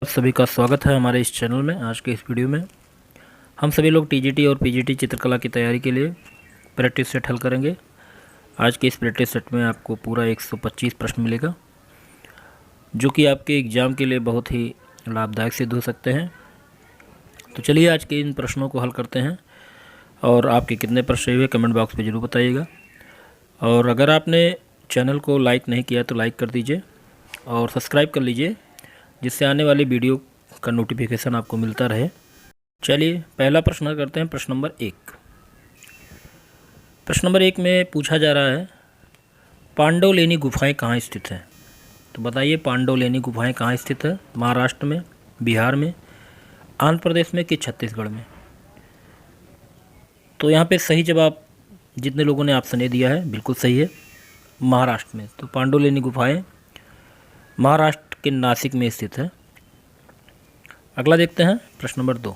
सभी का स्वागत है हमारे इस चैनल में। आज के इस वीडियो में हम सभी लोग टीजीटी और पीजीटी चित्रकला की तैयारी के लिए प्रैक्टिस सेट हल करेंगे। आज के इस प्रैक्टिस सेट में आपको पूरा 125 प्रश्न मिलेगा, जो कि आपके एग्ज़ाम के लिए बहुत ही लाभदायक सिद्ध हो सकते हैं। तो चलिए आज के इन प्रश्नों को हल करते हैं। और आपके कितने प्रश्न सही हुए कमेंट बॉक्स में ज़रूर बताइएगा। और अगर आपने चैनल को लाइक नहीं किया तो लाइक कर दीजिए और सब्सक्राइब कर लीजिए, जिससे आने वाली वीडियो का नोटिफिकेशन आपको मिलता रहे। चलिए पहला प्रश्न करते हैं। प्रश्न नंबर 1। प्रश्न नंबर 1 में पूछा जा रहा है, पांडवलेनी गुफाएं कहाँ स्थित हैं? तो बताइए पांडवलेनी गुफाएं कहाँ स्थित है? महाराष्ट्र में, बिहार में, आंध्र प्रदेश में कि छत्तीसगढ़ में? तो यहाँ पे सही जवाब जितने लोगों ने ऑप्शन ए दिया है बिल्कुल सही है, महाराष्ट्र में। तो पांडवलेनी गुफाएं महाराष्ट्र के नासिक में स्थित है। अगला देखते हैं प्रश्न नंबर 2।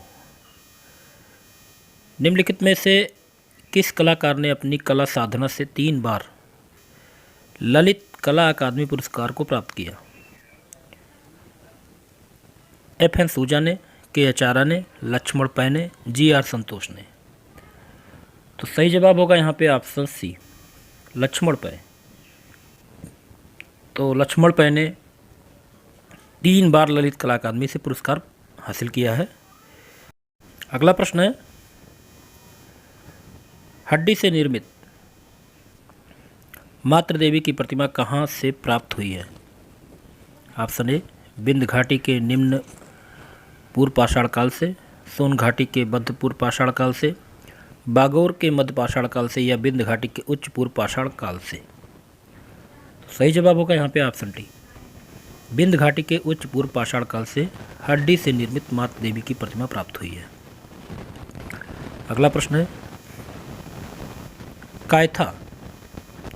निम्नलिखित में से किस कलाकार ने अपनी कला साधना से 3 बार ललित कला अकादमी पुरस्कार को प्राप्त किया? एफ.एन. सूजा ने, के आचार्य ने, लक्ष्मण पै ने, जी.आर. संतोष ने? तो सही जवाब होगा यहाँ पे ऑप्शन सी, लक्ष्मण पै। तो लक्ष्मण पै ने 3 बार ललित कला अकादमी से पुरस्कार हासिल किया है। अगला प्रश्न है, हड्डी से निर्मित मातृ देवी की प्रतिमा कहाँ से प्राप्त हुई है? ऑप्शन ए, विंध्य घाटी के निम्न पूर्व पाषाण काल से, सोन घाटी के मध्य पूर्व पाषाण काल से, बागोर के मध्य पाषाण काल से, या विंध्य घाटी के उच्च पूर्व पाषाण काल से? तो सही जवाब होगा यहाँ पे ऑप्शन डी, विंध्य घाटी के उच्च पूर्व पाषाण काल से हड्डी से निर्मित मातृ देवी की प्रतिमा प्राप्त हुई है। अगला प्रश्न है, कायथा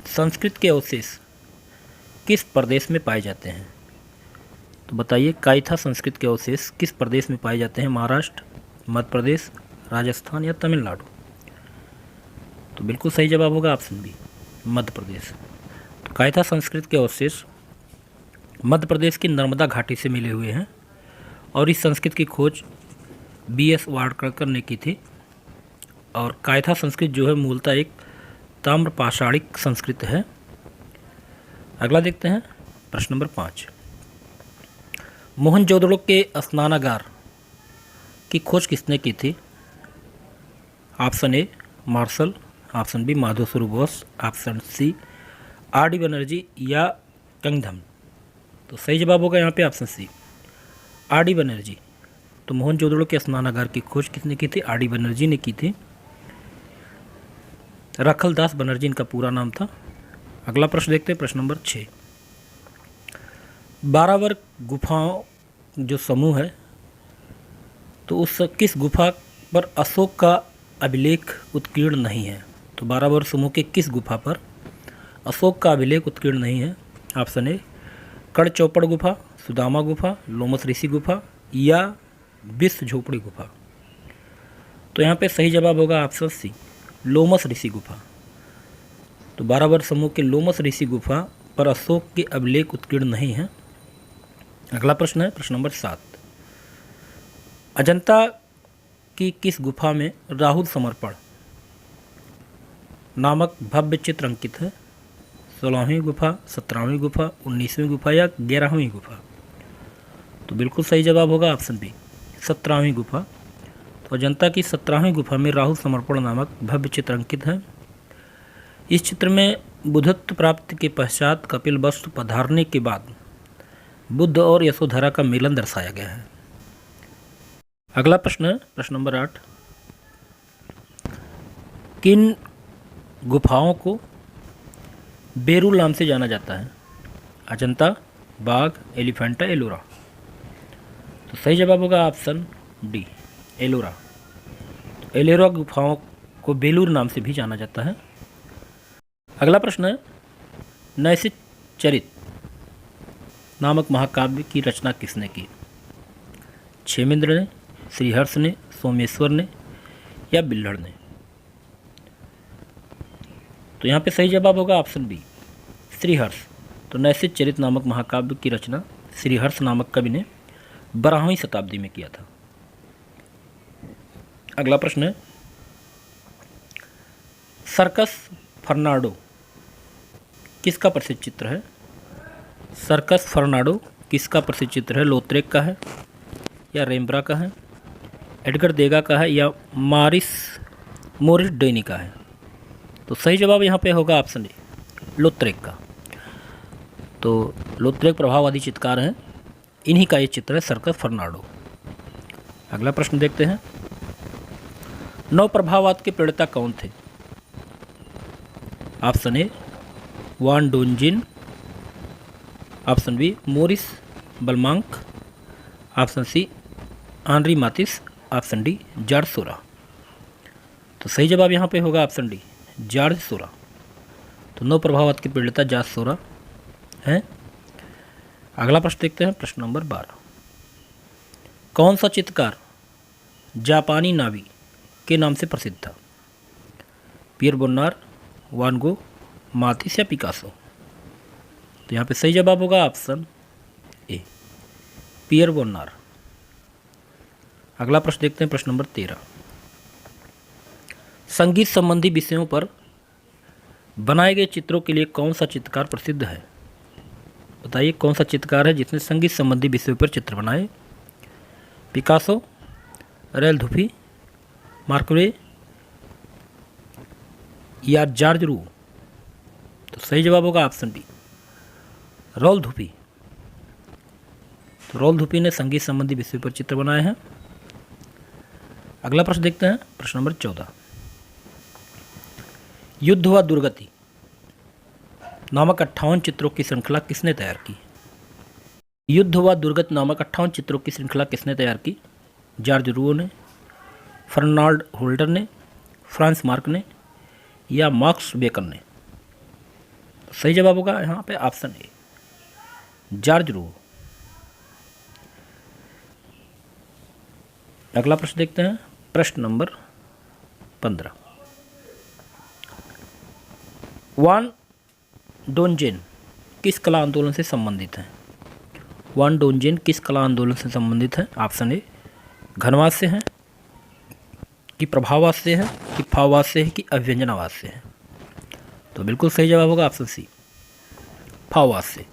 संस्कृत के अवशेष किस प्रदेश में पाए जाते हैं? तो बताइए कायथा संस्कृत के अवशेष किस प्रदेश में पाए जाते हैं? महाराष्ट्र, मध्य प्रदेश, राजस्थान या तमिलनाडु? तो बिल्कुल सही जवाब होगा ऑप्शन बी, मध्य प्रदेश। तो कायथा संस्कृत के अवशेष मध्य प्रदेश की नर्मदा घाटी से मिले हुए हैं और इस संस्कृत की खोज B.S. वाडकर ने की थी। और कायथा संस्कृत जो है मूलतः एक ताम्र पाषाणिक संस्कृत है। अगला देखते हैं प्रश्न नंबर 5। मोहनजोदड़ो के स्नानागार की खोज किसने की थी? Option A, Marshall, option B, Madhav Swarup Bose, option C, R.D. Banerjee या कंगधम? तो सही जवाब होगा यहाँ पे ऑप्शन सी, R.D. बनर्जी। तो मोहनजोदड़ो के स्नानागार की खोज किसने की थी? R.D. बनर्जी ने की थी। रखलदास बनर्जी इनका पूरा नाम था। अगला प्रश्न देखते हैं, प्रश्न नंबर 6। 12 वर्ग गुफाओं जो समूह है, तो उस किस गुफा पर अशोक का अभिलेख उत्कीर्ण नहीं है? तो 12 वर्ग समूह के किस गुफा पर अशोक का अभिलेख उत्कीर्ण नहीं है? ऑप्शन ए, कड़ चौपड़ गुफा, सुदामा गुफा, लोमस ऋषि गुफा या विश्व झोपड़ी गुफा? तो यहाँ पे सही जवाब होगा ऑप्शन सी, लोमस ऋषि गुफा। तो 12 वर्ग समूह के लोमस ऋषि गुफा पर अशोक के अभिलेख उत्कीर्ण नहीं है। अगला प्रश्न है प्रश्न नंबर 7। अजंता की किस गुफा में राहुल समर्पण नामक भव्य चित्र अंकित है? 16वीं गुफा, 17वीं गुफा, 19वीं गुफा या 11वीं गुफा? तो बिल्कुल सही जवाब होगा ऑप्शन बी, 17वीं गुफा। तो अजंता की 17वीं गुफा में राहुल समर्पण नामक भव्य चित्र अंकित है। इस चित्र में बुद्धत्व प्राप्ति के पश्चात कपिलवस्तु पधारने के बाद बुद्ध और यशोधरा का मिलन दर्शाया गया है। अगला प्रश्न है प्रश्न नंबर 8। किन गुफाओं को बेरुल नाम से जाना जाता है? अजंता, बाघ, एलिफेंटा, एलोरा? तो सही जवाब होगा ऑप्शन डी, एलोरा। तो एलोरा गुफाओं को बेलूर नाम से भी जाना जाता है। अगला प्रश्न है, नैषधि चरित नामक महाकाव्य की रचना किसने की? क्षेमेंद्र ने, श्रीहर्ष ने, सोमेश्वर ने या बिल्हड़ ने? तो यहाँ पे सही जवाब होगा ऑप्शन बी, श्रीहर्ष। तो नैषधि चरित नामक महाकाव्य की रचना श्रीहर्ष नामक कवि ने 12वीं शताब्दी में किया था। अगला प्रश्न है, सर्कस फर्नांडो किसका प्रसिद्ध चित्र है? सर्कस फर्नांडो किसका प्रसिद्ध चित्र है? लॉथरेक का है या रेम्ब्रा का है, एडगर देगा का है या मोरिस डेनी का है? तो सही जवाब यहाँ पे होगा ऑप्शन ए, लॉथरेक का। तो लॉथरेक प्रभाववादी चित्रकार हैं, इन्हीं का ये चित्र है सर्कस फर्नांडो। अगला प्रश्न देखते हैं, नव प्रभाववाद के प्रणेता कौन थे? Option A van Dongen, option B Maurice Vlaminck, option C Henri Matisse, option D Georges Seurat. तो सही जवाब यहाँ पे होगा ऑप्शन डी, जॉर्ज सोरा। तो नव प्रभाववाद के प्रणेता जॉर्ज सोरा हैं। अगला प्रश्न देखते हैं, प्रश्न नंबर 12, कौन सा चित्रकार जापानी नावी के नाम से प्रसिद्ध था? पियर बोन्नार, वान गो, मातिस या पिकासो? तो यहाँ पे सही जवाब होगा ऑप्शन ए, पियर बोन्नार। अगला प्रश्न देखते हैं, प्रश्न नंबर 13, संगीत संबंधी विषयों पर बनाए गए चित्रों के लिए कौन सा चित्रकार प्रसिद्ध है? बताइए कौन सा चित्रकार है जिसने संगीत संबंधी विषयों पर चित्र बनाए? पिकासो, रेल धुफी, मार्कवे या जॉर्ज रू? तो सही जवाब होगा ऑप्शन बी, रोल धुपी। तो रोल धुपी ने संगीत संबंधी विषय पर चित्र बनाए हैं। अगला प्रश्न देखते हैं, प्रश्न नंबर 14, युद्ध व दुर्गति नामक 58 चित्रों की श्रृंखला किसने तैयार की? युद्ध व दुर्गति नामक 58 चित्रों की श्रृंखला किसने तैयार की? जॉर्ज रू ने, फर्नाल्ड होल्डर ने, फ्रांस मार्क ने या मार्क्स बेकर ने? सही जवाब होगा यहाँ पे ऑप्शन ए, जॉर्ज रू। अगला प्रश्न देखते हैं, प्रश्न नंबर 15, वान डोंजेन किस कला आंदोलन से संबंधित है? वान डोंजेन किस कला आंदोलन से संबंधित है? ऑप्शन ए, घनवाद से है कि प्रभाववाद से है कि भाववाद से है कि अभिव्यंजनावाद से है? तो बिल्कुल सही जवाब होगा ऑप्शन सी, भाववाद से।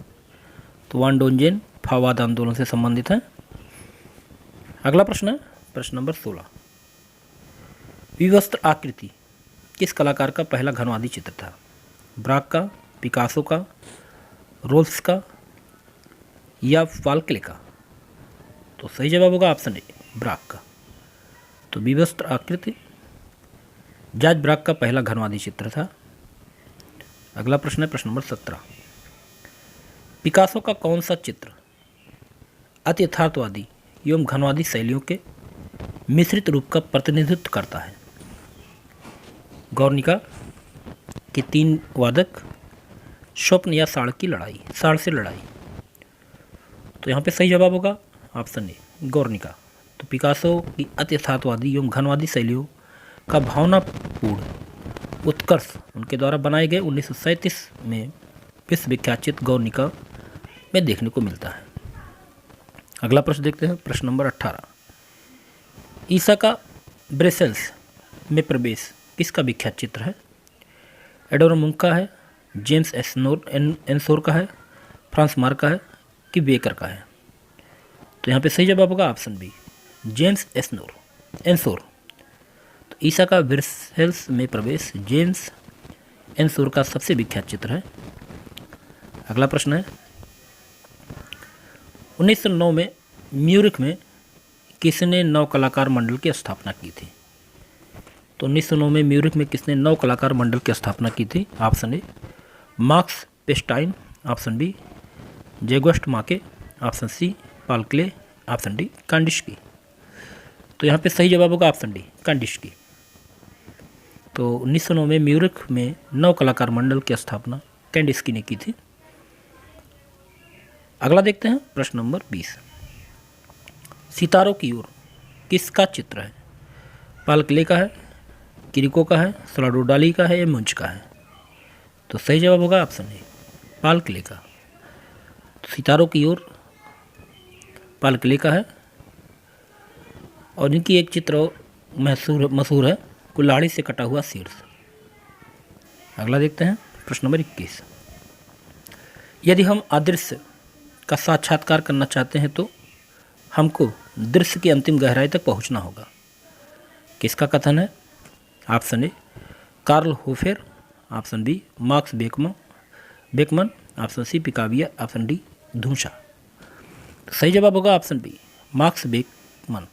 तो वान डोंजेन भाववाद आंदोलन से संबंधित है। अगला प्रश्न है, प्रश्न नंबर 16, विवस्त्र आकृति किस कलाकार का पहला घनवादी चित्र था? ब्राक का, पिकासो का, रोल्स का या फाल्कले का? तो सही जवाब होगा ऑप्शन ए, ब्राक का। तो विवस्त्र आकृति जॉर्ज ब्राक का पहला घनवादी चित्र था। अगला प्रश्न है, प्रश्न नंबर 17, पिकासो का कौन सा चित्र अति यथार्थवादी एवं घनवादी शैलियों के मिश्रित रूप का प्रतिनिधित्व करता है? गौर्निका के 3 वादक, स्वप्न या साड़ से लड़ाई? तो यहाँ पे सही जवाब होगा ऑप्शन ए, गौर्निका। तो पिकासो की अति यथार्थवादी एवं घनवादी शैलियों का भावनापूर्ण उत्कर्ष उनके द्वारा बनाए गए 1937 में विश्व विख्यात चित्र गौर्निका में देखने को मिलता है। अगला प्रश्न देखते हैं, प्रश्न नंबर 18, ईसा का ब्रसेल्स में प्रवेश किसका विख्यात चित्र है? एडोरा मुंक का है, जेम्स एनसोर का है, फ्रांस मार्क का है कि बेकर का है? तो यहाँ पे सही जवाब होगा ऑप्शन बी, जेम्स एनसोर। तो ईसा का ब्रसेल्स में प्रवेश जेम्स एनसोर का सबसे विख्यात चित्र है। अगला प्रश्न है, 1909 में म्यूरिख में किसने नव कलाकार मंडल की स्थापना की थी? तो 1909 में म्यूरिख में किसने नव कलाकार मंडल की स्थापना की थी? Option A, Max Pechstein, option B August Macke, option C Paul Klee, option D Kandinsky? तो यहाँ पे सही जवाब होगा ऑप्शन डी, कांडिस्की। तो 1909 में म्यूरिख में नव कलाकार मंडल की स्थापना कांडिस्की ने की थी। अगला देखते हैं, प्रश्न नंबर 20, सितारों की ओर किसका चित्र है? पाल्कले का है, किरिको का है, सलाडो डाली का है या मुंच का है? तो सही जवाब होगा ऑप्शन ए, पाल्कले का। तो सितारों की ओर पालकले का है। और इनकी एक चित्र मशहूर है, कुल्हाड़ी से कटा हुआ शीर्ष। अगला देखते हैं प्रश्न नंबर 21। यदि हम अदृश्य का साक्षात्कार करना चाहते हैं तो हमको दृश्य की अंतिम गहराई तक पहुंचना होगा। किसका कथन है? Option A Karl Hofer, option B Max Beckmann, option C Picabia, option D धूसा। तो सही जवाब होगा ऑप्शन बी मार्क्स बेकमन।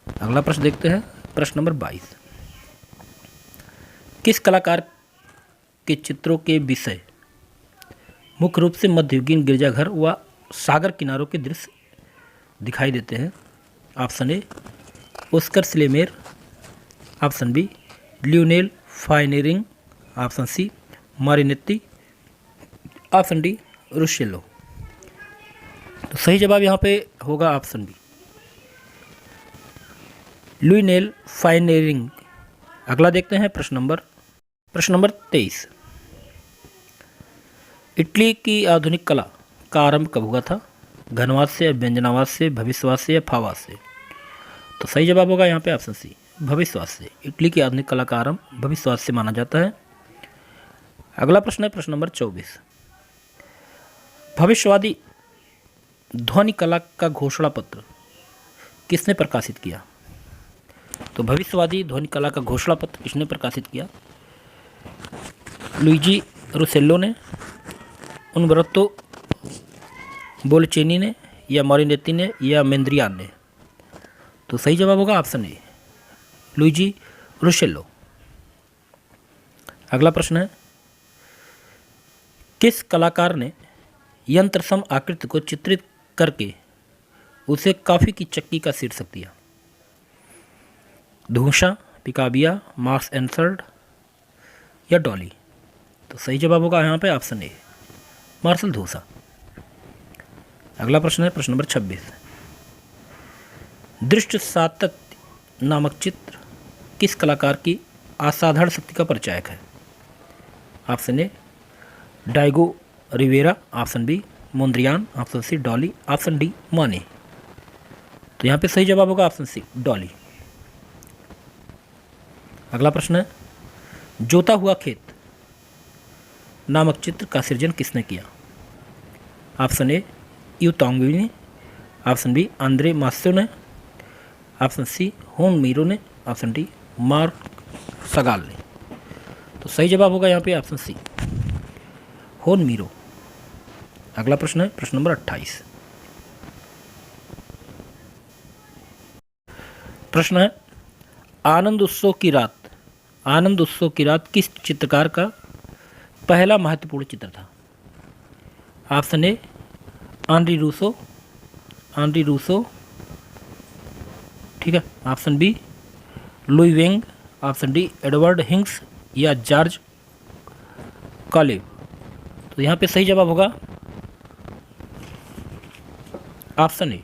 अगला प्रश्न देखते हैं प्रश्न नंबर 22। किस कलाकार के चित्रों के विषय मुख्य रूप से मध्ययुगीन गिरजाघर व सागर किनारों के दृश्य दिखाई देते हैं? Option A Oskar Schlemmer, option B Lyonel फाइनेरिंग, option C Marinetti, option D Russolo. तो सही जवाब यहाँ पे होगा ऑप्शन बी लियोनेल फाइनेरिंग। अगला देखते हैं प्रश्न नंबर 23। इटली की आधुनिक कला का आरंभ कब हुआ था? घनवाद से, व्यंजनावाद से, भविष्यवाद से या फावाद से? तो सही जवाब होगा यहाँ पे ऑप्शन सी भविष्यवाद से। इटली की आधुनिक कला का आरंभ भविष्यवाद से माना जाता है। अगला प्रश्न है प्रश्न नंबर 24। भविष्यवादी ध्वनि कला का घोषणा पत्र किसने प्रकाशित किया? तो भविष्यवादी ध्वनि कला का घोषणा पत्र किसने प्रकाशित किया? लुइजी रुसेल्लो ने, उम्बर्तो बोलचेनी ने, या मारिनेत्ती ने, या मेंद्रियान ने? तो सही जवाब होगा ऑप्शन ए लुइजी रुसेल्लो। अगला प्रश्न है किस कलाकार ने यंत्र सम आकृति को चित्रित करके उसे कॉफी की चक्की का शीर्षक दिया? धूसा, पिकाविया, मार्क्स एंसर्ड या डॉली? तो सही जवाब होगा यहाँ पे ऑप्शन ए मार्शल धूसा। अगला प्रश्न है प्रश्न नंबर 26। दृष्ट सातत्य नामक चित्र किस कलाकार की असाधारण शक्ति का परिचायक है? Option A Diego Rivera, option B Mondrian, option C Dali, option D Manet. तो यहाँ पे सही जवाब होगा ऑप्शन सी डॉली। अगला प्रश्न है जोता हुआ खेत नामक चित्र का सृजन किसने किया? ऑप्शन ए यू तोंगवी ने, ऑप्शन बी आंद्रे मास्यो ने, ऑप्शन सी होन मीरो ने, ऑप्शन डी मार्क सगाल ने। तो सही जवाब होगा यहाँ पे ऑप्शन सी होन मीरो। अगला प्रश्न है प्रश्न नंबर 28। प्रश्न है आनंद उत्सव की रात किस चित्रकार का पहला महत्वपूर्ण चित्र था? ऑप्शन ए आंद्री रूसो, ठीक है, ऑप्शन बी लुई वेंग, ऑप्शन डी एडवर्ड हिंग्स या जॉर्ज कॉलेव? तो यहाँ पे सही जवाब होगा ऑप्शन ए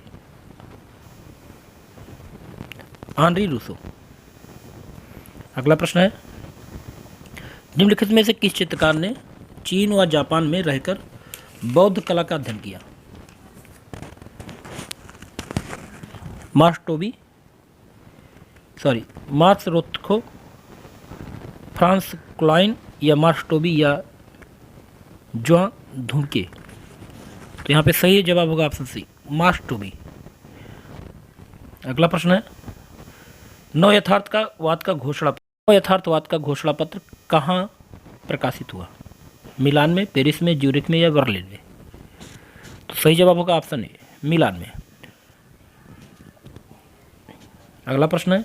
आंद्री रूसो। अगला प्रश्न है निम्नलिखित में से किस चित्रकार ने चीन व जापान में रहकर बौद्ध कला का अध्ययन किया? मार्क्स रोथको, फ्रांस क्लाइन या मार्क्स टोबी या जुआन धुनके? तो यहाँ पे सही जवाब होगा ऑप्शन सी मार्क्स टोबी। अगला प्रश्न है नव यथार्थवाद का घोषणा पत्र कहाँ प्रकाशित हुआ? मिलान में, पेरिस में, ज्यूरिख में या बर्लिन में? तो सही जवाब होगा ऑप्शन ए मिलान में। अगला प्रश्न है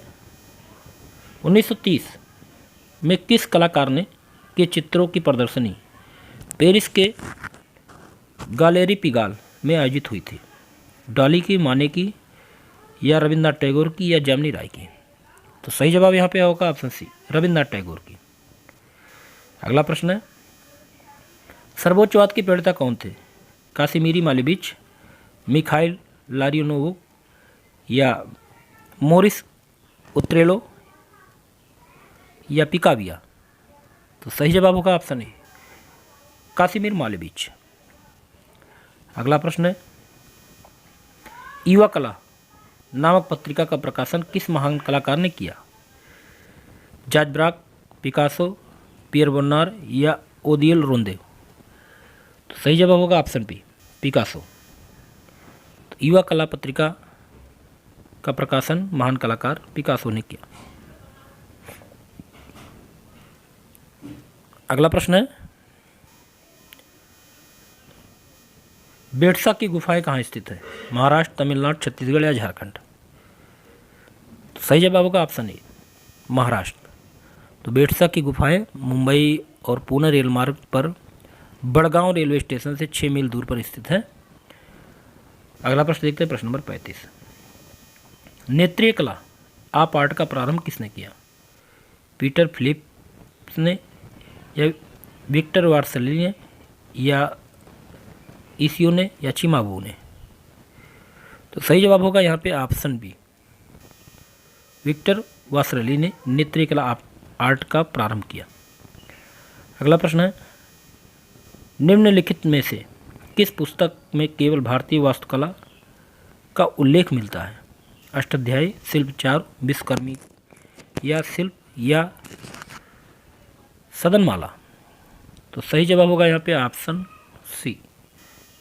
1930 में किस कलाकार ने के चित्रों की प्रदर्शनी पेरिस के गैलेरी पिगाल में आयोजित हुई थी? डॉली की, माने की या रविन्द्रनाथ टैगोर की या जामिनी राय की? तो सही जवाब यहाँ पे होगा ऑप्शन सी रविन्द्रनाथ टैगोर की। अगला प्रश्न है सर्वोच्चवाद के प्रणेता कौन थे? कासिमिरी मालेविच, मिखाइल लारियोनोव या मोरिस उत्रेलो या पिकाविया? तो सही जवाब होगा ऑप्शन ए कासिमिर मालेविच। अगला प्रश्न है युवा कला नामक पत्रिका का प्रकाशन किस महान कलाकार ने किया? जॉर्ज ब्राक, पिकासो, पियर बोनार या ओदियल रोंदेव? तो सही जवाब होगा ऑप्शन बी, पिकासो। तो युवा कला पत्रिका का प्रकाशन महान कलाकार पिकासो ने किया। अगला प्रश्न है, बेटसा की गुफाएं कहाँ स्थित है? महाराष्ट्र, तमिलनाडु, छत्तीसगढ़ या झारखंड? तो सही जवाब होगा ऑप्शन ए, महाराष्ट्र। तो बेटसा की गुफाएं मुंबई और पुणे रेल मार्ग पर बड़गांव रेलवे स्टेशन से 6 मील दूर पर स्थित है। अगला प्रश्न देखते हैं, प्रश्न नंबर 35। नेत्रीय कला आप आर्ट का प्रारंभ किसने किया? पीटर फिलिप्स ने या विक्टर वार्सली ने या इसियो ने या चिमाबू ने? तो सही जवाब होगा यहाँ पे ऑप्शन बी, विक्टर वार्सली ने नेत्रीय कला आर्ट का प्रारंभ किया। अगला प्रश्न है, निम्नलिखित में से किस पुस्तक में केवल भारतीय वास्तुकला का उल्लेख मिलता है? अष्टाध्यायी, शिल्प चारु, विश्वकर्मी या शिल्प या सदनमाला? तो सही जवाब होगा यहाँ पे ऑप्शन सी,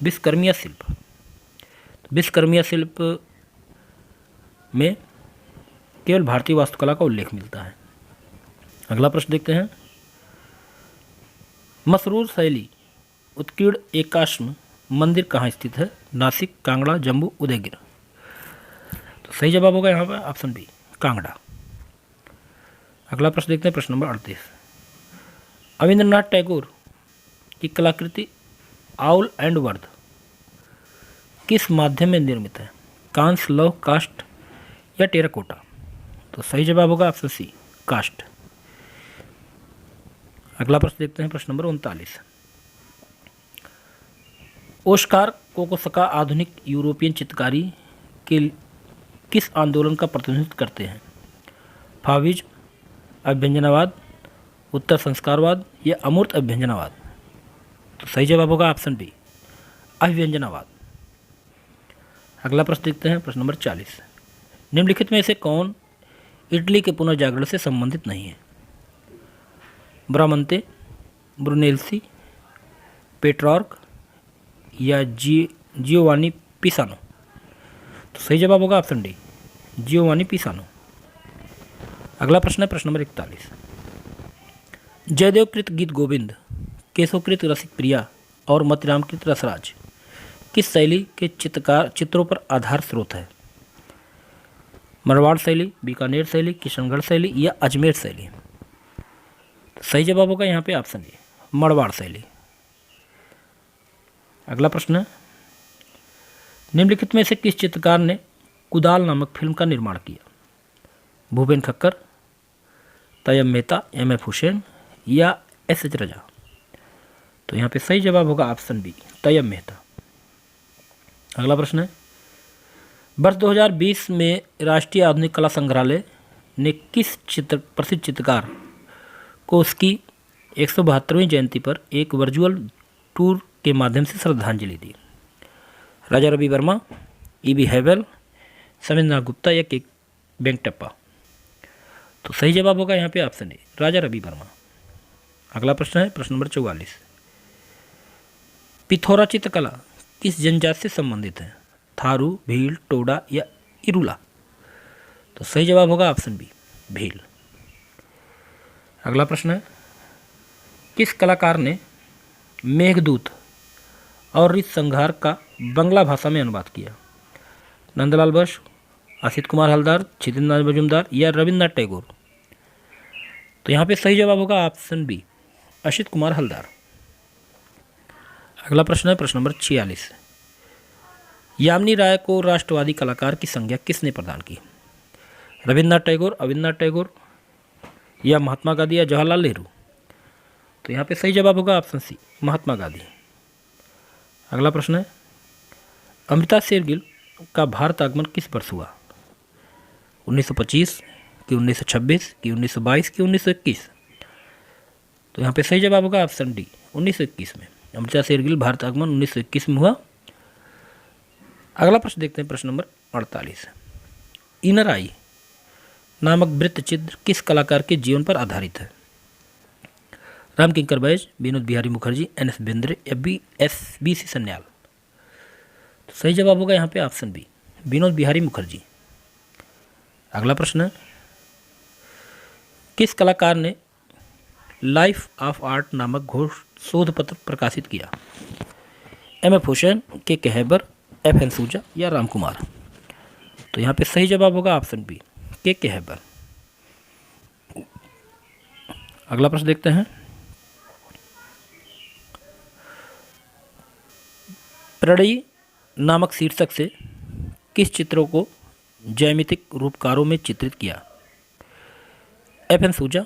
विश्वकर्मिया शिल्प। विश्वकर्मिया शिल्प में केवल भारतीय वास्तुकला का उल्लेख मिलता है। अगला प्रश्न देखते हैं, मसरूर शैली उत्कीर्ण एकाश्म मंदिर कहाँ स्थित है? नासिक, कांगड़ा, जम्मू, उदयगिर? तो सही जवाब होगा यहाँ पर ऑप्शन बी, कांगड़ा। अगला प्रश्न देखते हैं, प्रश्न नंबर 38। रविंद्रनाथ टैगोर की कलाकृति आउल एंड वर्द किस माध्यम में निर्मित है? कांस, लौह, काष्ठ या टेराकोटा? तो सही जवाब होगा ऑप्शन सी, काष्ठ। अगला प्रश्न देखते हैं, प्रश्न नंबर 39। ओस्कार कोकोसका आधुनिक यूरोपियन चित्रकारी के किस आंदोलन का प्रतिनिधित्व करते हैं? फाविज, अभ्यंजनावाद, उत्तर संस्कारवाद या अमूर्त अभ्यंजनावाद? तो सही जवाब होगा ऑप्शन बी, अभ्यंजनावाद। अगला प्रश्न देखते हैं, प्रश्न नंबर 40। निम्नलिखित में से कौन इटली के पुनर्जागरण से संबंधित नहीं है? ब्रामंते, ब्रुनेल्सी, पेट्रॉर्क या जियोवानी पिसानो? तो सही जवाब होगा ऑप्शन डी, जियोवानी पिसानो। अगला प्रश्न है, प्रश्न नंबर 41। जयदेवकृत गीत गोविंद, केशवकृत रसिक प्रिया और मतिरामकृत रसराज किस शैली के चित्रों पर आधार स्रोत है? मरवाड़ शैली, बीकानेर शैली, किशनगढ़ शैली या अजमेर शैली? तो सही जवाब होगा यहाँ पे ऑप्शन ए, मरवाड़ शैली। अगला प्रश्न है, निम्नलिखित में से किस चित्रकार ने कुदाल नामक फिल्म का निर्माण किया? भूपेन खक्कर, तय्यब मेहता, M.F. हुसैन या S.H. रजा? तो यहाँ पे सही जवाब होगा ऑप्शन बी, तय्यब मेहता। अगला प्रश्न है, वर्ष 2020 में राष्ट्रीय आधुनिक कला संग्रहालय ने किस प्रसिद्ध चित्रकार को उसकी 172वीं जयंती पर एक वर्चुअल टूर के माध्यम से श्रद्धांजलि दी? राजा रवि वर्मा, E.B. हैवेल, समीरनाथ गुप्ता या के वेंकटप्पा? तो सही जवाब होगा यहाँ पे ऑप्शन ए, राजा रवि वर्मा। अगला प्रश्न है, प्रश्न नंबर 44। पिथौरा चित्रकला किस जनजाति से संबंधित है? थारू, भील, टोडा या इरुला? तो सही जवाब होगा ऑप्शन बी, भील। अगला प्रश्न है, किस कलाकार ने मेघदूत और ऋतुसंहार का बंगला भाषा में अनुवाद किया? नंदलाल बोस, असित कुमार हलदार, छितेंद्रनाथ मजूमदार या रविन्द्रनाथ टैगोर? तो यहाँ पे सही जवाब होगा ऑप्शन बी, असित कुमार हलदार। अगला प्रश्न है, प्रश्न नंबर 46। यामिनी राय को राष्ट्रवादी कलाकार की संज्ञा किसने प्रदान की? रविन्द्रनाथ टैगोर, अविन्द्रनाथ टैगोर या महात्मा गांधी या जवाहरलाल नेहरू? तो यहाँ पे सही जवाब होगा ऑप्शन सी, महात्मा गांधी। अगला प्रश्न है, अमृता शेरगिल का भारत आगमन किस वर्ष हुआ? 1925 कि 1926 कि 1922 कि 1921? तो यहाँ पे सही जवाब होगा ऑप्शन डी, 1921 में। अमृता शेरगिल भारत आगमन 1921 में हुआ। अगला प्रश्न देखते हैं, प्रश्न नंबर 48। इनर आई नामक वृत्त चित्र किस कलाकार के जीवन पर आधारित है? राम किंकर बैज, विनोद बिहारी मुखर्जी, एन.एस. बेंद्रे या बी.सी. सन्याल? तो सही जवाब होगा यहाँ पे ऑप्शन बी, विनोद बिहारी मुखर्जी। अगला प्रश्न है, किस कलाकार ने लाइफ ऑफ आर्ट नामक घोष शोध पत्र प्रकाशित किया? एम.एफ. हुसैन, के हैबर, एफ.एन. सूजा या राम कुमार? तो यहाँ पे सही जवाब होगा ऑप्शन बी, के हैबर। अगला प्रश्न देखते हैं, प्रणयी नामक शीर्षक से किस चित्रों को ज्यामितिक रूपकारों में चित्रित किया? एफ.एन. सूजा,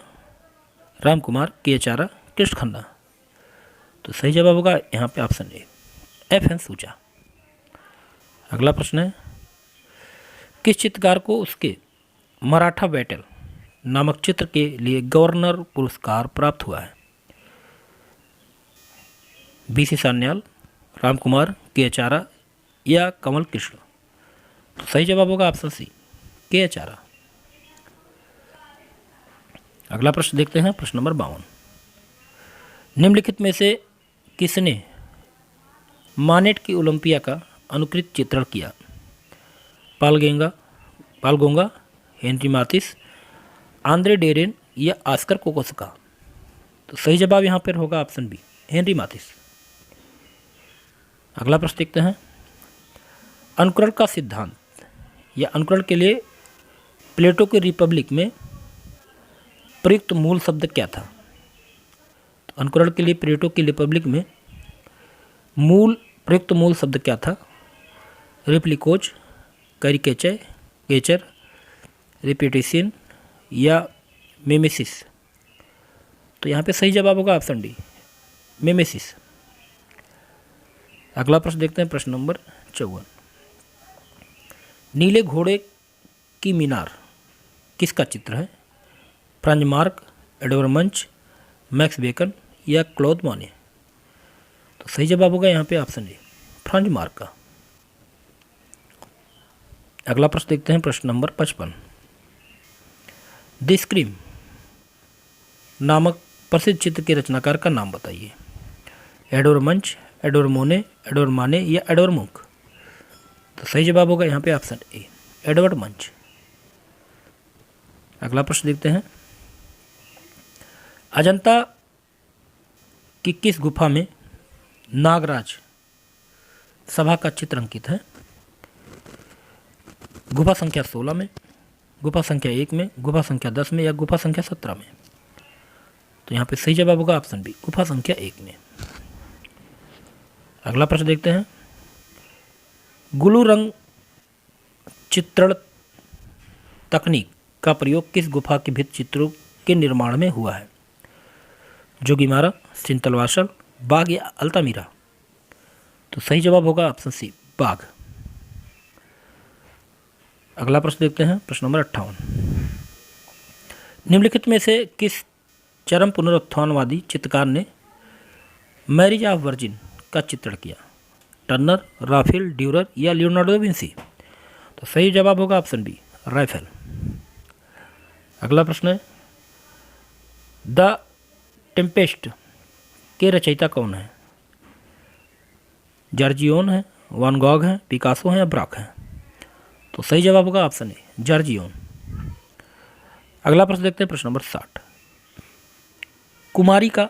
राम कुमार, के आचार्य, कृष्ण खन्ना? तो सही जवाब होगा यहाँ पे ऑप्शन ए, एफ.एन. सूजा। अगला प्रश्न है, किस चित्रकार को उसके मराठा बैटल नामक चित्र के लिए गवर्नर पुरस्कार प्राप्त हुआ है? बी.सी. सान्याल, राम कुमार, के आचार्य या कमल कृष्ण? तो सही जवाब होगा ऑप्शन सी, के आचार्य। अगला प्रश्न देखते हैं, प्रश्न नंबर 52। निम्नलिखित में से किसने मानेट की ओलंपिया का अनुकृत चित्रण किया? पाल गोंगा, हेनरी माथिस, आंद्रे डेरेन या ऑस्कर कोकोसका? तो सही जवाब यहाँ पर होगा ऑप्शन बी, हेनरी माथिस। अगला प्रश्न देखते हैं, अनुकरण का सिद्धांत या अनुकरण के लिए प्लेटो के रिपब्लिक में प्रयुक्त मूल शब्द क्या था? तो अनुकरण के लिए प्लेटो की रिपब्लिक में प्रयुक्त मूल शब्द क्या था? रिप्लिकोज, कैरिकेचर, रिपीटेशन या मेमेसिस? तो यहाँ पे सही जवाब होगा ऑप्शन डी, मेमेसिस। अगला प्रश्न देखते हैं, प्रश्न नंबर 54। नीले घोड़े की मीनार किसका चित्र है? फ्रांज मार्क, एडवर्ड मंच, मैक्स बेकन या क्लॉद मॉने? तो सही जवाब होगा यहाँ पे ऑप्शन ए, फ्रांज मार्क का। अगला प्रश्न देखते हैं, प्रश्न नंबर 55। द स्क्रीम नामक प्रसिद्ध चित्र के रचनाकार का नाम बताइए। एडवर्ड मंच, एडवर्ड मोने, एडवर्ड माने या एडवर्ड मुंक? तो सही जवाब होगा यहाँ पे ऑप्शन ए, एडवर्ड मंच। अगला प्रश्न देखते हैं, अजंता की किस गुफा में नागराज सभा का चित्र अंकित है? गुफा संख्या 16 में, गुफा संख्या 1 में, गुफा संख्या 10 में या गुफा संख्या 17 में? तो यहाँ पे सही जवाब होगा ऑप्शन बी, गुफा संख्या 1 में। अगला प्रश्न देखते हैं, गुलू रंग चित्रण तकनीक का प्रयोग किस गुफा के भित्ति चित्रों के निर्माण में हुआ है? जोगीमारा, सिंतलवासल, बाग या अल्तामीरा? तो सही जवाब होगा ऑप्शन सी, बाग। अगला प्रश्न देखते हैं, प्रश्न नंबर 58। निम्नलिखित में से किस चरम पुनरुत्थानवादी चित्रकार ने मैरिज ऑफ वर्जिन का चित्रण किया? टर्नर, राफेल, ड्यूरर या लियोनार्डो दा विंसी? तो सही जवाब होगा ऑप्शन बी, राफेल। अगला प्रश्न है, द टेम्पेस्ट के रचयिता कौन है? जॉर्जियोन है, वान गॉग है, पिकासो है या ब्राक है? तो सही जवाब होगा ऑप्शन ए, जॉर्जियोन। अगला प्रश्न देखते हैं, प्रश्न नंबर 60। कुमारी का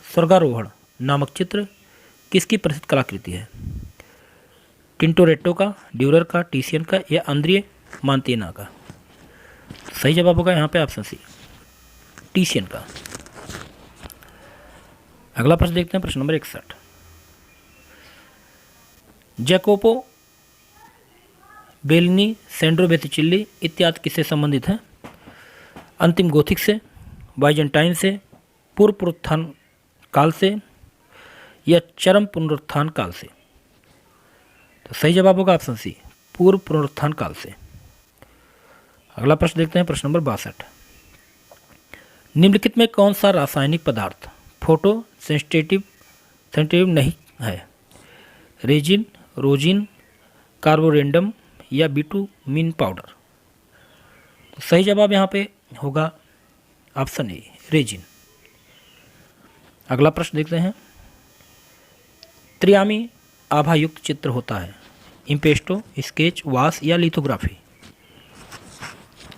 स्वर्गारोहण नामक चित्र किसकी प्रसिद्ध कलाकृति है? टिंटोरेट्टो का, ड्यूरर का, टीसियन का या आंद्रे मांतेना का? सही जवाब होगा यहाँ पे ऑप्शन सी, टीसियन का। अगला प्रश्न देखते हैं, प्रश्न नंबर 61। जैकोपो बेलनी, सैंड्रो बेतिचिल्ली इत्यादि किससे संबंधित हैं? अंतिम गोथिक से, बाइजेंटाइन से, पूर्व पुनरुत्थान काल से या चरम पुनरुत्थान काल से? तो सही जवाब होगा ऑप्शन सी, पूर्व पुनरुत्थान काल से। अगला प्रश्न देखते हैं, प्रश्न नंबर 62। निम्नलिखित में कौन सा रासायनिक पदार्थ फोटो सेंसिटिव नहीं है? रेजिन, रोजिन, कार्बोरेंडम या बिटूमिन पाउडर। तो सही जवाब यहाँ पे होगा ऑप्शन ए, रेजिन। अगला प्रश्न देखते हैं, त्रियामी आभायुक्त चित्र होता है इम्पेस्टो, स्केच, वाश या लिथोग्राफी।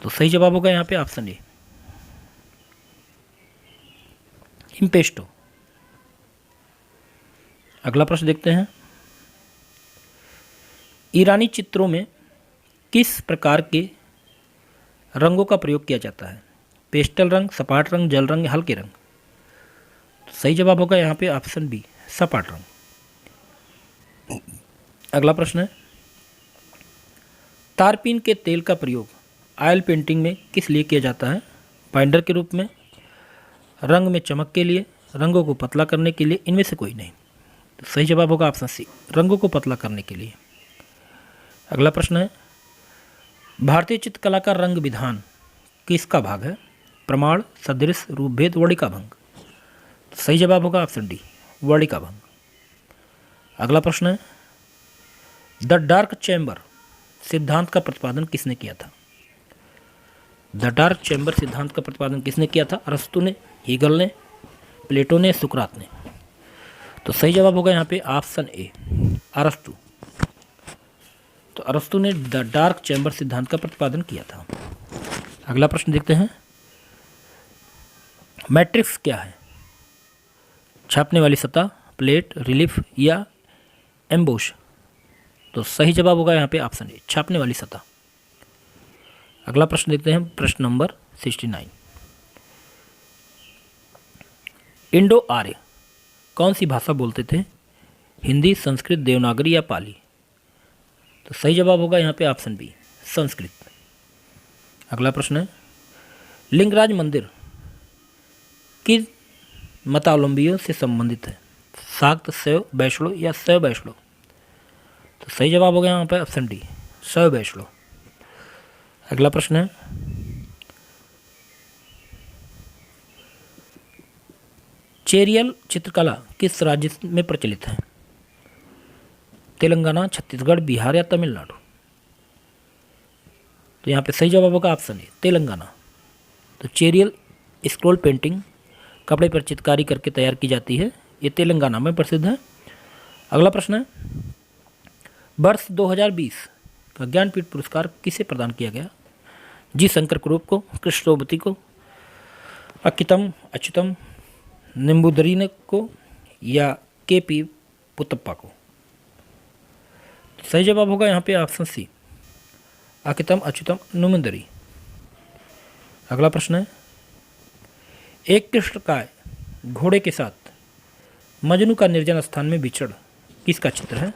तो सही जवाब होगा यहाँ पे ऑप्शन ए, इम्पेस्टो। अगला प्रश्न देखते हैं, ईरानी चित्रों में किस प्रकार के रंगों का प्रयोग किया जाता है? पेस्टल रंग, सपाट रंग, जल रंग, हल्के रंग। तो सही जवाब होगा यहाँ पे ऑप्शन बी, सपाट रंग। अगला प्रश्न है, तारपीन के तेल का प्रयोग ऑयल पेंटिंग में किस लिए किया जाता है? बाइंडर के रूप में, रंग में चमक के लिए, रंगों को पतला करने के लिए, इनमें से कोई नहीं। तो सही जवाब होगा ऑप्शन सी, रंगों को पतला करने के लिए। अगला प्रश्न है, भारतीय चित्रकला का रंग विधान किसका भाग है? प्रमाण, सदृश, रूपभेद, वर्णिका भंग। तो सही जवाब होगा ऑप्शन डी, वर्णिका भंग। अगला प्रश्न है, द डार्क चैम्बर सिद्धांत का प्रतिपादन किसने किया था? द डार्क चैम्बर सिद्धांत का प्रतिपादन किसने किया था? अरस्तु ने, हीगल ने, प्लेटो ने, सुकरात ने। तो सही जवाब होगा यहाँ पे ऑप्शन ए, अरस्तु। तो अरस्तु ने द डार्क चैम्बर सिद्धांत का प्रतिपादन किया था। अगला प्रश्न देखते हैं, मैट्रिक्स क्या है? छापने वाली सतह, प्लेट, रिलीफ या एम्बोश। तो सही जवाब होगा यहाँ पे ऑप्शन ए, छापने वाली सतह। अगला प्रश्न देखते हैं, प्रश्न नंबर 69, इंडो आर्य कौन सी भाषा बोलते थे? हिंदी, संस्कृत, देवनागरी या पाली। तो सही जवाब होगा यहाँ पे ऑप्शन बी, संस्कृत। अगला प्रश्न है, लिंगराज मंदिर किन मतावलंबियों से संबंधित है? शाक्त, शैव, वैष्णव या शैव वैष्णव। तो सही जवाब होगा यहाँ पे ऑप्शन डी, शैव वैष्णव। अगला प्रश्न है, चेरियल चित्रकला किस राज्य में प्रचलित है? तेलंगाना, छत्तीसगढ़, बिहार या तमिलनाडु। तो यहाँ पे सही जवाब होगा ऑप्शन ए, तेलंगाना। तो चेरियल स्क्रॉल पेंटिंग कपड़े पर चित्रकारी करके तैयार की जाती है, ये तेलंगाना में प्रसिद्ध है। अगला प्रश्न है, वर्ष 2020 का ज्ञानपीठ पुरस्कार किसे प्रदान किया गया? जी शंकर कुरूप को, कृष्णोवती को, अक्कितम अच्युतम निम्बूदरीन को या के.पी. पुत्तप्पा को। तो सही जवाब होगा यहाँ पे ऑप्शन सी, अक्कितम अच्युतम निम्बूदरी। अगला प्रश्न है, एक कृष्णकाय घोड़े के साथ मजनू का निर्जन स्थान में विचरण किसका चित्र है?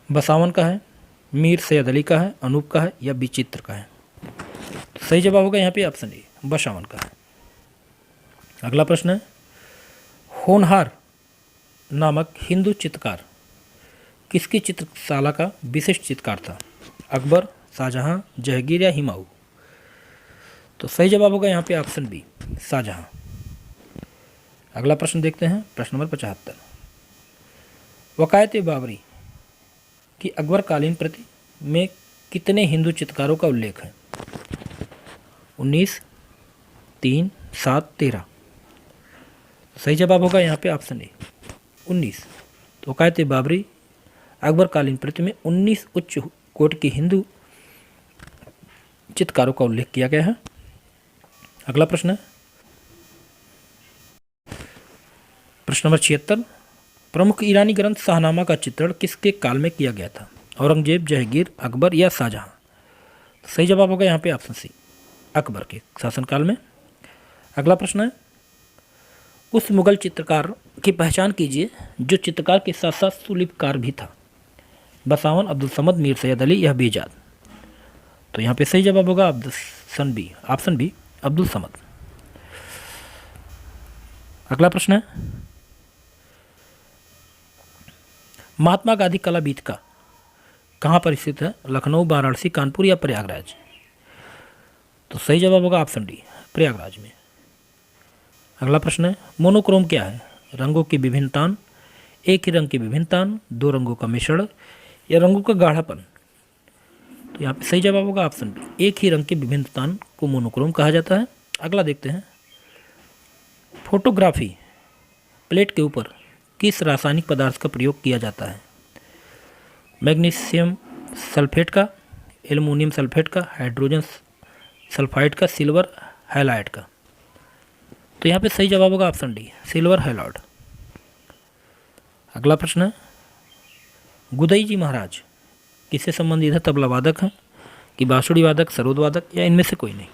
बसावन का है, मीर सैयद अली का है, अनूप का है या विचित्र का है। तो सही जवाब होगा यहाँ पे ऑप्शन ए, बसावन का है। अगला प्रश्न है, होनहार नामक हिंदू चित्रकार किसकी चित्रशाला का विशिष्ट चित्रकार था? अकबर, शाहजहां, जहांगीर या हुमायूं। तो सही जवाब होगा यहाँ पे ऑप्शन बी, शाहजहां। अगला प्रश्न देखते हैं, प्रश्न नंबर 75, वकायत बाबरी की अकबरकालीन प्रति में कितने हिंदू चित्रकारों का उल्लेख है? 19, 3, 7, 13। सही जवाब होगा यहाँ पे ऑप्शन ए, 19। तो वकायत बाबरी अकबरकालीन प्रति में 19 उच्च कोटि के हिंदू चित्रकारों का उल्लेख किया गया है। अगला प्रश्न है, प्रश्न नंबर 76, प्रमुख ईरानी ग्रंथ शाहनामा का चित्रण किसके काल में किया गया था? औरंगजेब, जहांगीर, अकबर या शाहजहां। सही जवाब होगा यहाँ पे ऑप्शन सी, अकबर के शासनकाल में। अगला प्रश्न है, उस मुगल चित्रकार की पहचान कीजिए जो चित्रकार के साथ साथ सुलिपकार भी था। बसावन, अब्दुल समद, मीर सैयद अली या बेजाद। तो यहाँ पे सही जवाब होगा ऑप्शन बी, अब्दुल समद। अगला प्रश्न है, महात्मा गांधी कला वीथिका कहाँ पर स्थित है? लखनऊ, वाराणसी, कानपुर या प्रयागराज। तो सही जवाब होगा ऑप्शन डी, प्रयागराज में। अगला प्रश्न है, मोनोक्रोम क्या है? रंगों की विभिन्नता, एक ही रंग की विभिन्नता, दो रंगों का मिश्रण या रंगों का गाढ़ापन तो यहाँ पे सही जवाब होगा ऑप्शन बी, एक ही रंग के विभिन्न स्थान को मोनोक्रोम कहा जाता है। अगला देखते हैं, फोटोग्राफी प्लेट के ऊपर किस रासायनिक पदार्थ का प्रयोग किया जाता है? मैग्नीशियम सल्फेट का, एल्युमिनियम सल्फेट का, हाइड्रोजन सल्फाइड का, सिल्वर हैलाइड का। तो यहाँ पे सही जवाब होगा ऑप्शन डी, सिल्वर हैलाइड। अगला प्रश्न है, गुदई जी महाराज किससे संबंधित है? तबला वादक हैं कि बांसुरी वादक, सरोद वादक, या इनमें से कोई नहीं?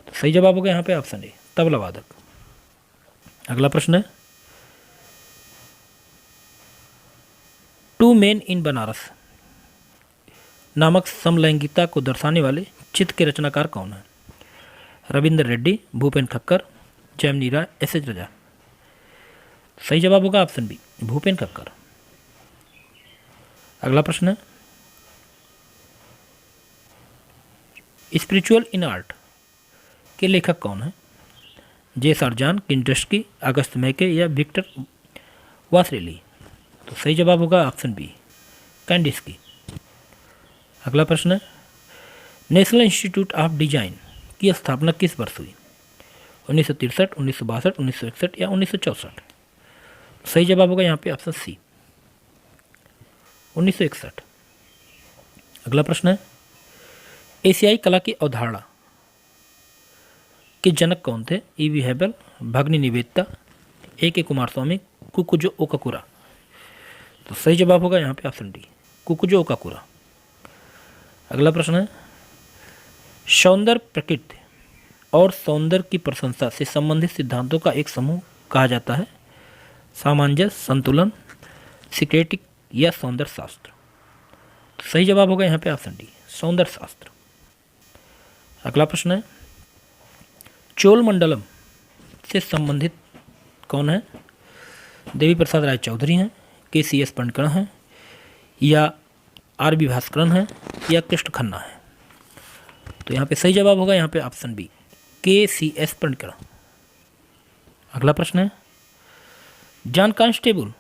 तो सही जवाब होगा यहाँ पे ऑप्शन ए, तबला वादक। अगला प्रश्न है, टू मेन इन बनारस नामक समलैंगिकता को दर्शाने वाले चित्र के रचनाकार कौन है? रविंद्र रेड्डी, भूपेन खक्कर, जैमिनी राय, एस.एच. रजा। सही जवाब होगा ऑप्शन बी, भूपेन खक्कर। अगला प्रश्न है, स्पिरिचुअल इन आर्ट के लेखक कौन है? जे सारजान, किंडस्की, अगस्त मैके, या विक्टर वासरेली। तो सही जवाब होगा ऑप्शन बी, कैंडिस्की। अगला प्रश्न है, नेशनल इंस्टीट्यूट ऑफ डिजाइन की स्थापना किस वर्ष हुई? 1963, 1962, 1961 या 1964? सही जवाब होगा यहाँ पे ऑप्शन सी, 1961। अगला प्रश्न है, एशियाई कला की अवधारणा के जनक कौन थे? ई.वी. हेबल, भगनी निवेदिता, ए.के. कुमारस्वामी, कुकुजो ओकाकुरा। तो सही जवाब होगा यहाँ पे ऑप्शन डी, कुकुजो ओकाकुरा। अगला प्रश्न है, सौंदर्य प्रकृति और सौंदर्य की प्रशंसा से संबंधित सिद्धांतों का एक समूह कहा जाता है? सामंजस्य, संतुलन, सिक्रेटिक, या सौंदर्य शास्त्र। तो सही जवाब होगा यहाँ पे ऑप्शन डी, सौंदर्य शास्त्र। अगला प्रश्न है, चोल मंडलम से संबंधित कौन है? देवी प्रसाद राय चौधरी हैं, के.सी.एस. पनकण हैं, या आर.बी. भास्करन हैं, या कृष्ण खन्ना है? तो यहाँ पे सही जवाब होगा यहाँ पे ऑप्शन बी, के.सी.एस. पनकण। अगला प्रश्न है, जॉन कांस्टेबल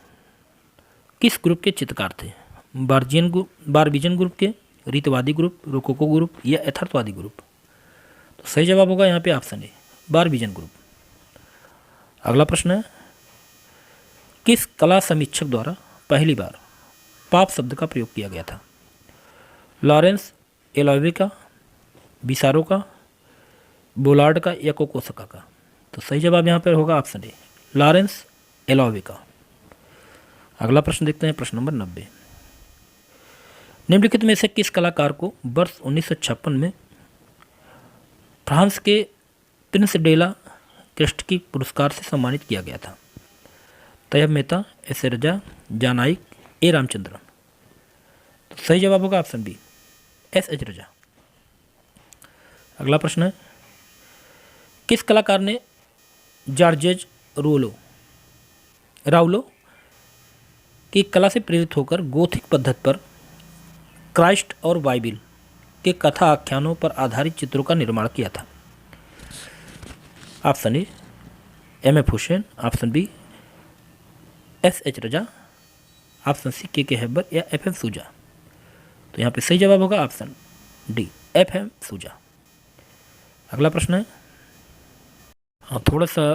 किस ग्रुप के चित्रकार थे? बारबीजन ग्रुप के, रीतवादी ग्रुप, रोकोको ग्रुप, या यथार्थवादी ग्रुप? तो सही जवाब होगा यहाँ पे ऑप्शन ए, बारबीजन ग्रुप। अगला प्रश्न है, किस कला समीक्षक द्वारा पहली बार पाप शब्द का प्रयोग किया गया था? लॉरेंस एलोवे का, बिसारो का, बोलार्ड का, या कोकोसका का? तो सही जवाब यहाँ पर होगा ऑप्शन ए, लॉरेंस एलोवे का। अगला प्रश्न देखते हैं, प्रश्न नंबर 90। निम्नलिखित में से किस कलाकार को वर्ष 1956 में फ्रांस के प्रिंस डेला क्रिस्टकी पुरस्कार से सम्मानित किया गया था? तैयब मेहता, एस.ए. रजा, जान नाइक, ए. रामचंद्रन। तो सही जवाब होगा ऑप्शन बी, एस.एच. रजा। अगला प्रश्न है, किस कलाकार ने जॉर्जेज राउलो की कला से प्रेरित होकर गोथिक पद्धति पर क्राइस्ट और बाइबिल के कथा आख्यानों पर आधारित चित्रों का निर्माण किया था? Option A, M F. Husain, option B, S H. Raza, option C, K Hebbar, या एफ.एम. सूजा। तो यहाँ पे सही जवाब होगा ऑप्शन डी, एफ.एम. सूजा। अगला प्रश्न है, हाँ थोड़ा सा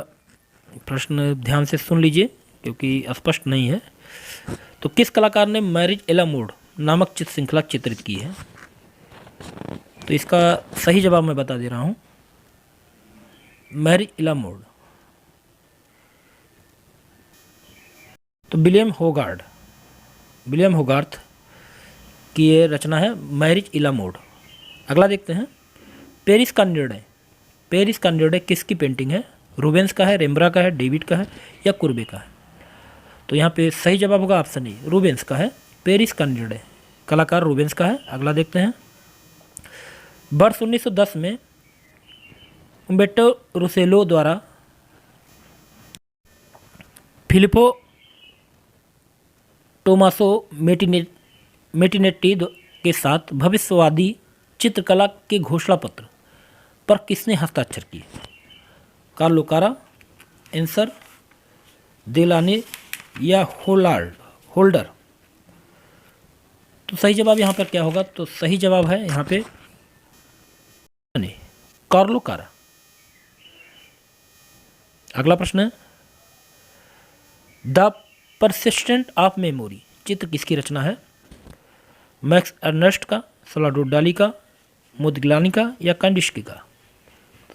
प्रश्न ध्यान से सुन लीजिए क्योंकि स्पष्ट नहीं है। तो किस कलाकार ने मैरिज एला मोड नामक चित्र श्रृंखला चित्रित की है? तो इसका सही जवाब मैं बता दे रहा हूँ, मैरिज एला मोड। तो विलियम होगार्थ की ये रचना है मैरिज एला मोड। अगला देखते हैं, पेरिस का निर्णय किसकी पेंटिंग है? रूबेंस का है, रेम्ब्रा का है, डेविड का है, या कुर्बे का है? तो यहाँ पे सही जवाब होगा ऑप्शन ए, रूबेंस का है। पेरिस का निर्णय कलाकार रूबेंस का है। अगला देखते हैं, वर्ष 1910 में उम्बर्टो रुसेलो द्वारा फिलिपो टोमासो मेटिनेट्टी के साथ भविष्यवादी चित्रकला के घोषणा पत्र पर किसने हस्ताक्षर किए? कार्लो कारा, एंसर, देलाने, या होल्डर? तो सही जवाब यहाँ पर क्या होगा? तो सही जवाब है यहाँ पे नहीं, कार्लो कारा। अगला प्रश्न है, द परसिस्टेंट ऑफ मेमोरी चित्र किसकी रचना है? मैक्स अर्नेस्ट का, सलाडोर डाली का, मोदिग्लानी का या कांडिशकी का?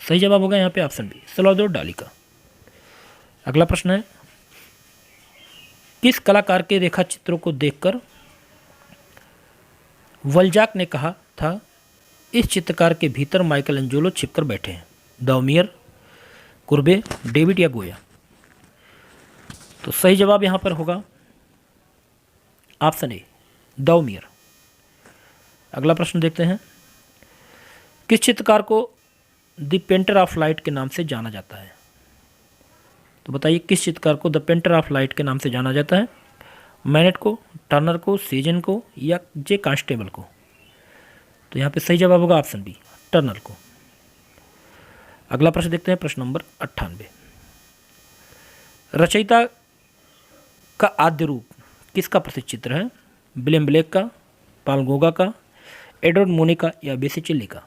सही जवाब होगा यहाँ पे ऑप्शन बी, सलाडोर डाली का। अगला प्रश्न है, किस कलाकार के रेखा चित्रों को देखकर वल्जाक ने कहा था, इस चित्रकार के भीतर माइकल एंजेलो छिपकर बैठे हैं? दाउमियर, कुर्बे, डेविड या गोया? तो सही जवाब यहां पर होगा ऑप्शन ए, दाउमियर। अगला प्रश्न देखते हैं, किस चित्रकार को द पेंटर ऑफ लाइट के नाम से जाना जाता है? तो बताइए, किस चित्रकार को द पेंटर ऑफ लाइट के नाम से जाना जाता है? मैनेट को, टर्नर को, सीजन को या जे कांस्टेबल को? तो यहाँ पे सही जवाब होगा ऑप्शन बी, टर्नर को। अगला प्रश्न देखते हैं, प्रश्न नंबर 98। रचयिता का आद्य रूप किसका प्रसिद्ध चित्र है? विलियम ब्लेक का, पाल गोगा का, एडवर्ड मोनी का या बेसिचिल्ली का?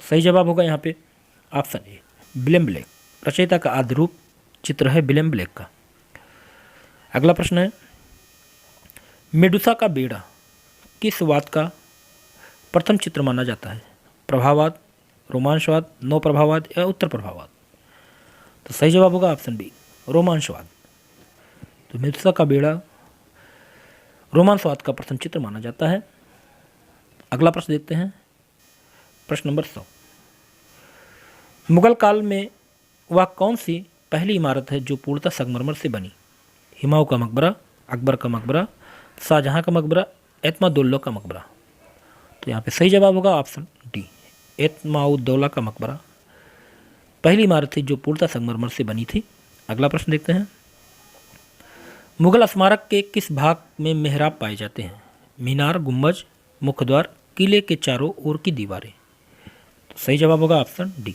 सही जवाब होगा यहाँ पे ऑप्शन ए, विलियम ब्लेक। रचयिता का आद्य रूप चित्र है विलियम ब्लेक का। अगला प्रश्न है, मेडुसा का बेड़ा किस वाद का प्रथम चित्र माना जाता है? प्रभाववाद, रोमांसवाद, नौ प्रभाववाद या उत्तर प्रभाववाद? तो सही जवाब होगा ऑप्शन बी, रोमांसवाद। तो मेडुसा का बेड़ा रोमांसवाद का प्रथम चित्र माना जाता है। अगला प्रश्न देखते हैं, प्रश्न नंबर 100। मुगल काल में वह कौन सी पहली इमारत है जो पूर्णतः संगमरमर से बनी? हुमायूं का मकबरा, अकबर का मकबरा, शाहजहां का मकबरा, एतमादुद्दौला का मकबरा? तो यहाँ पे सही जवाब होगा ऑप्शन डी, एतमादुद्दौला का मकबरा पहली इमारत थी जो पूर्णतः संगमरमर से बनी थी। अगला प्रश्न देखते हैं, मुगल स्मारक के किस भाग में मेहराब पाए जाते हैं? मीनार, गुंबज, मुख्य द्वार, किले के चारों ओर की दीवारें? तो सही जवाब होगा ऑप्शन डी,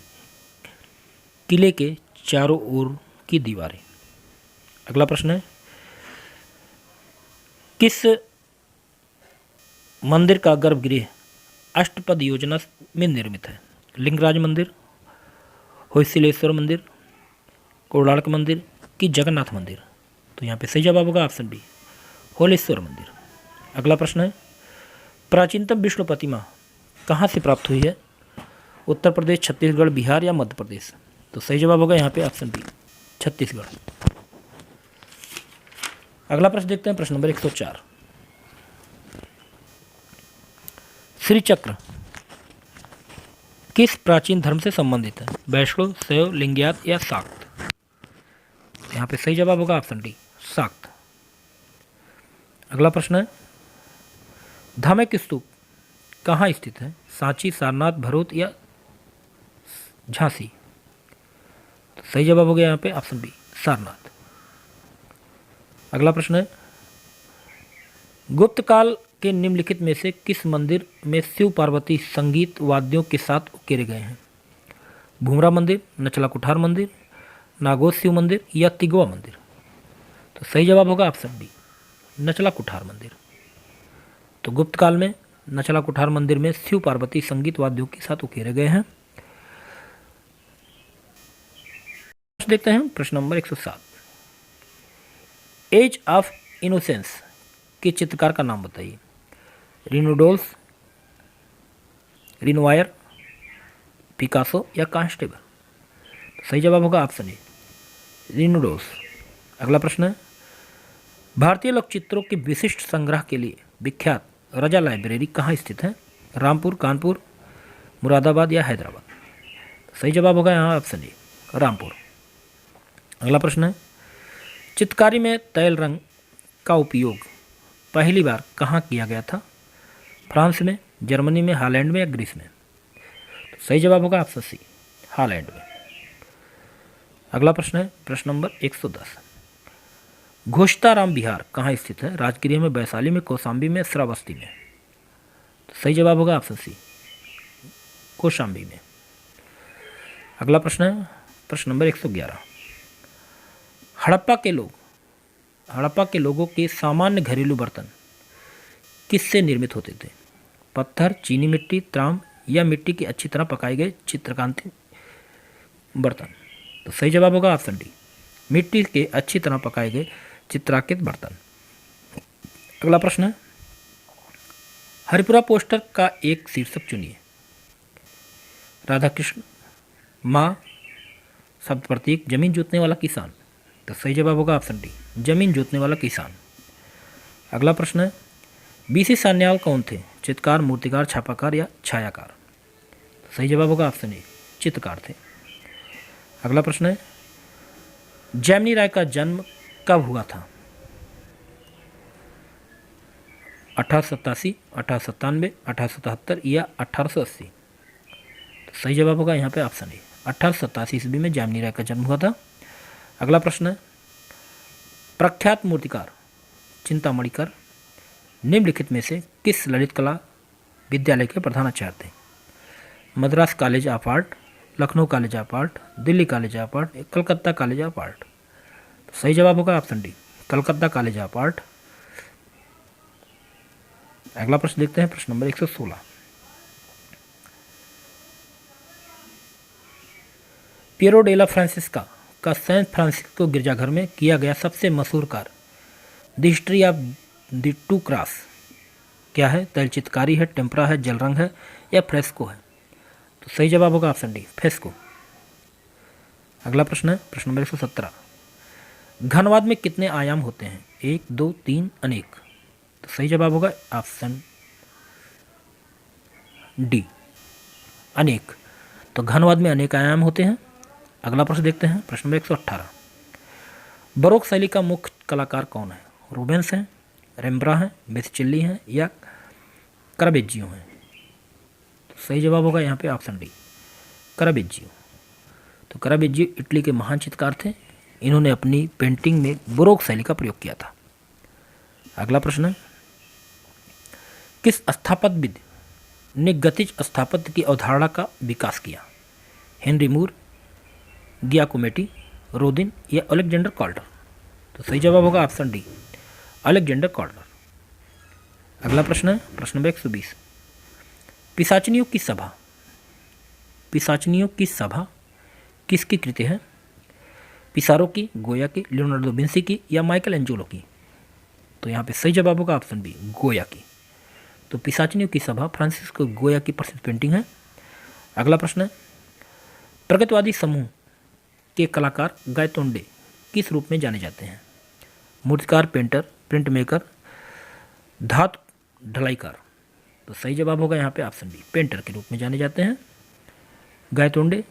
किले के चारों ओर की दीवारें। अगला प्रश्न है, किस मंदिर का गर्भगृह अष्टपद योजना में निर्मित है? लिंगराज मंदिर, होयसलेश्वर मंदिर, कोणार्क मंदिर कि जगन्नाथ मंदिर? तो यहाँ पे सही जवाब होगा ऑप्शन बी, होलेश्वर मंदिर। अगला प्रश्न है, प्राचीनतम विष्णु प्रतिमा कहाँ से प्राप्त हुई है? उत्तर प्रदेश, छत्तीसगढ़, बिहार या मध्य प्रदेश? तो सही जवाब होगा यहाँ पे ऑप्शन बी, छत्तीसगढ़। अगला प्रश्न देखते हैं, प्रश्न नंबर 104। श्री चक्र किस प्राचीन धर्म से संबंधित है? वैष्णव, शैव, लिंगायत या शाक्त? यहाँ पे सही जवाब होगा ऑप्शन डी, शाक्त। अगला प्रश्न है, धामक स्तूप कहाँ स्थित है? सांची, सारनाथ, भरूच या झांसी? तो सही जवाब हो गया यहाँ पे ऑप्शन बी, सारनाथ। अगला प्रश्न है, गुप्त काल के निम्नलिखित में से किस मंदिर में शिव पार्वती संगीत वाद्यों के साथ उकेरे गए हैं? भूमरा मंदिर, नचला कुठार मंदिर, नागोद शिव मंदिर या तिगवा मंदिर? तो सही जवाब होगा ऑप्शन बी, नचला कुठार मंदिर। तो गुप्त काल में नचला कुठार मंदिर में शिव पार्वती संगीत वाद्यों के साथ उकेरे गए हैं। देखते हैं प्रश्न नंबर 107। एज ऑफ इनोसेंस के चित्रकार का नाम बताइए। रिनोडोल्फ, रिनोवायर, पिकासो या कांस्टेबल? सही जवाब होगा ऑप्शन ए, रिनोडोल्फ। अगला प्रश्न है, भारतीय लोक चित्रों के विशिष्ट संग्रह के लिए विख्यात रजा लाइब्रेरी कहाँ स्थित है? रामपुर, कानपुर, मुरादाबाद या हैदराबाद? सही जवाब होगा यहाँ ऑप्शन ए, रामपुर। अगला प्रश्न है, चित्रकारी में तैल रंग का उपयोग पहली बार कहाँ किया गया था? फ्रांस में, जर्मनी में, हॉलैंड में या ग्रीस में? तो सही जवाब होगा ऑप्शन सी, हॉलैंड में। अगला प्रश्न है, प्रश्न नंबर 110। घोषताराम विहार कहाँ स्थित है? राजगीर में, वैशाली में, कौशाम्बी में, श्रावस्ती में? तो सही जवाब होगा ऑप्शन सी, कौशाम्बी में। अगला प्रश्न है, प्रश्न नंबर 111। हड़प्पा के लोगों के सामान्य घरेलू बर्तन किससे निर्मित होते थे? पत्थर, चीनी मिट्टी, ताम या मिट्टी के अच्छी तरह पकाए गए चित्रकांति बर्तन। तो सही जवाब होगा ऑप्शन डी, मिट्टी के अच्छी तरह पकाए गए चित्रांकित बर्तन। अगला प्रश्न है, हरिपुरा पोस्टर का एक शीर्षक चुनिए। राधा कृष्ण, माँ, शब्द प्रतीक, जमीन जोतने वाला किसान। तो सही जवाब होगा ऑप्शन डी, जमीन जोतने वाला किसान। अगला प्रश्न है, बीसी सान्याल कौन थे? चित्रकार, मूर्तिकार, छापाकार या छायाकार? सही जवाब होगा ऑप्शन ए, चित्रकार थे। अगला प्रश्न है, जैमिनी राय का जन्म कब हुआ था? 1887, 1897, 1877 या 1880? तो सही जवाब होगा यहाँ पे ऑप्शन ए, 1887 ईस्वी में जैमिनी राय का जन्म हुआ था। अगला प्रश्न है, प्रख्यात मूर्तिकार चिंतामणिकर निम्नलिखित में से किस ललित कला विद्यालय के प्रधानाचार्य थे? Madras college of art, Lucknow college of art, Delhi college of art, Calcutta college of art? तो सही जवाब होगा option D, Calcutta college of art. अगला प्रश्न देखते हैं, प्रश्न नंबर 116। पियरो डेला फ्रांसिस्का का सैन फ्रांसिस्को गिरजाघर में किया गया सबसे मशहूर कार्य the history of the two cross क्या है? तैलचित्रकारी है, टेम्परा है, जल रंग है या फ्रेस्को है? तो सही जवाब होगा ऑप्शन डी, फ्रेस्को। अगला प्रश्न है, प्रश्न नंबर 117। घनवाद में कितने आयाम होते हैं? 1, 2, 3, अनेक? तो सही जवाब होगा ऑप्शन डी, अनेक। तो घनवाद में अनेक आयाम होते हैं। अगला प्रश्न देखते हैं, प्रश्न नंबर 118। बरोक शैली का मुख्य कलाकार कौन है? रूबेंस हैं, रेम्ब्रा हैं, बेथिचेल्ली हैं या करावेज्जियो हैं? तो सही जवाब होगा यहाँ पे ऑप्शन डी, करावेज्जियो। तो करावेज्जियो इटली के महान चित्रकार थे, इन्होंने अपनी पेंटिंग में बरोक शैली का प्रयोग किया था। अगला प्रश्न है, किस स्थापत्यविद ने गतिज स्थापत्य की अवधारणा का विकास किया? हेनरी मूर, गियाकोमेटी, रोदिन या अलेक्जेंडर कॉल्डर? तो सही जवाब होगा ऑप्शन डी, अलेक्जेंडर कॉल्डर। अगला प्रश्न है, प्रश्न नंबर 120। पिशाचनियों की सभा, पिशाचनियों की सभा किसकी कृति है? पिसारो की, गोया की, लियोनार्डो विंसी की या माइकल एंजेलो की? तो यहाँ पे सही जवाब होगा ऑप्शन बी, गोया की। तो पिशाचनियों की सभा फ्रांसिस्को गोया की प्रसिद्ध पेंटिंग है। अगला प्रश्न है, प्रगतिवादी समूह के कलाकार गायतोंडे किस रूप में जाने जाते हैं? मूर्तिकार, पेंटर, प्रिंट मेकर, धातु ढलाईकार? तो सही जवाब होगा यहाँ पे ऑप्शन बी, पेंटर के रूप में जाने जाते हैं गायतोंडे।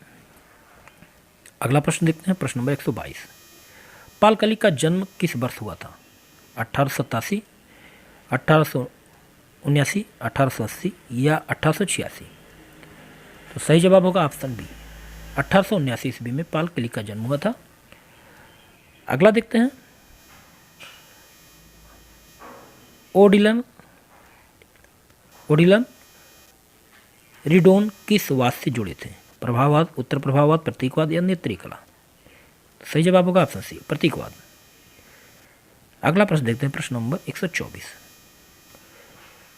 अगला प्रश्न देखते हैं, प्रश्न नंबर 122। पालकली का जन्म किस वर्ष हुआ था? 1887, 1879, 1880 या 1886? तो सही जवाब होगा ऑप्शन बी, 1879 ईस्वी में पालकली का जन्म हुआ था। अगला देखते हैं, ओडिलन रिडोन किस वाद से जुड़े थे? प्रभाववाद, उत्तर प्रभाववाद, प्रतीकवाद या नेत्री कला? सही जवाब होगा ऑप्शन सी, प्रतीकवाद। अगला प्रश्न देखते हैं, प्रश्न नंबर 124।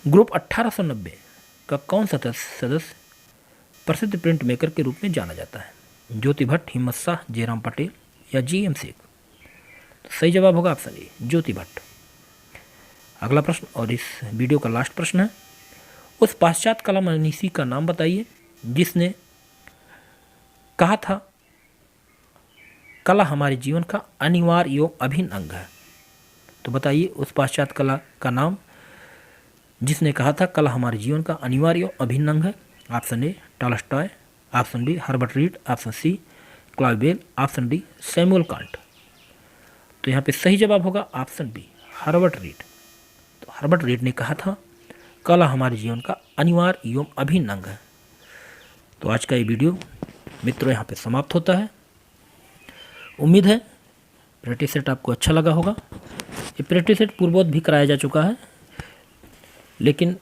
ग्रुप 1890 का कौन सा सदस्य प्रसिद्ध प्रिंट मेकर के रूप में जाना जाता है? ज्योति भट्ट, हिम्मत शाह, जयराम पटेल या जी.एम. शेख? तो सही जवाब होगा ऑप्शन ए, ज्योति भट्ट। अगला प्रश्न और इस वीडियो का लास्ट प्रश्न है, उस पाश्चात्य कला मनीषी का नाम बताइए जिसने कहा था कला हमारे जीवन का अनिवार्य एवं अभिन्न अंग है। तो बताइए उस पाश्चात्य कला का नाम जिसने कहा था कला हमारे जीवन का अनिवार्य एवं अभिन्न अंग है। Option A, Tolstoy, option B, Herbert Read, option C, Clive Bell, option D, Samuel Kant? तो यहाँ पे सही जवाब होगा ऑप्शन बी, हर्बर्ट रीड। तो हर्बर्ट रीड ने कहा था कला हमारे जीवन का अनिवार्य एवं अभिन्न अंग है। तो आज का ये वीडियो मित्रों यहाँ पे समाप्त होता है। उम्मीद है प्रैक्टिस सेट आपको अच्छा लगा होगा। ये प्रैक्टिस सेट पूर्ववत भी कराया जा चुका है, लेकिन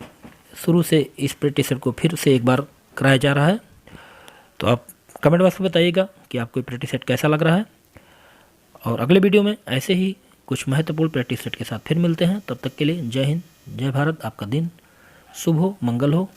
शुरू से इस प्रैक्टिस सेट को फिर से एक बार कराया जा रहा है। तो आप कमेंट बॉक्स में बताइएगा कि आपको ये प्रैक्टिस सेट कैसा लग रहा है, और अगले वीडियो में ऐसे ही कुछ महत्वपूर्ण प्रैक्टिस सेट के साथ फिर मिलते हैं। तब तक के लिए जय हिंद, जय भारत। आपका दिन शुभ हो, मंगल हो।